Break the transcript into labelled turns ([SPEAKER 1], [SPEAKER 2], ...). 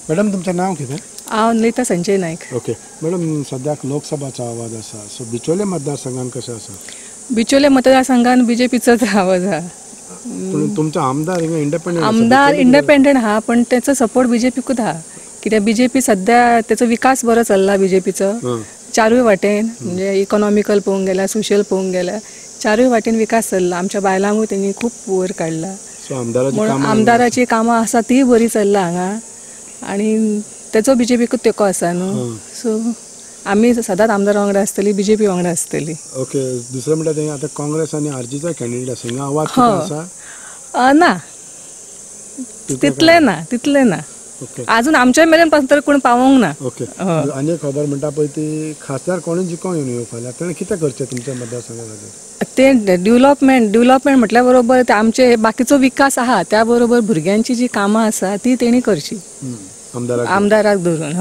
[SPEAKER 1] Madam तुमचं नाव कितें?
[SPEAKER 2] हांव नीता संजय नायक.
[SPEAKER 1] ओके मॅडम, सद्याक लोकसभाचो आवाज आसा, सो बिचोले मतदारसंघान कशें आसा?
[SPEAKER 2] बिचोले मतदारसंघान बीजेपीचोच आवाज आहा.
[SPEAKER 1] पूण तुमचो आमदार हिंगा इंडिपेंडंट
[SPEAKER 2] आमदार इंडिपेंडंट आहा, पण त्याचो सपोर्ट बीजेपीकूच आहा. कित्याक बीजेपी सध्या त्याचो विकास बरो चल्ला बीजेपीचो चारूय वाटेन, म्हणजे इकॉनॉमिकल पळोवंक गेल्यार, सोशल पळोवंक गेल्यार चारूय वाटेन विकास चल्ला. आमच्या बायलांकूय तेणी खूब वयर काडला. म्हणून आमदाराची कामां आसा ती बरी चल्ला हांगा, आनी तेचो बीजेपीकूच तेंको आसा न्हू. सो आमी सदांच आमदार वांगडा आसतली, बीजेपी वांगडा आसतली.
[SPEAKER 1] ओके, दुसरें म्हणल्यार थंय आतां काँग्रेस आनी आरजीचा कॅन्डिडेट आसा, हिंगा आवाज कितें आसा?
[SPEAKER 2] ना तितले ना. अजून आमच्या मेरेन पासून तर कोण पावोंक ना.
[SPEAKER 1] ओके, आनी एक खबर म्हणटा पळय ती खासदार कोणी जिखोन येवन फाल्यां ताणें कितें करचें तुमच्या मतदारसंघा खातीर?
[SPEAKER 2] ते डेव्हलपमेंट म्हटल्या बरोबर ते आमचे बाकीचो विकास आहा, त्या बरोबर भुरग्यांची जी कामां आसा ती तेणी करची
[SPEAKER 1] आमदाराक
[SPEAKER 2] धरून.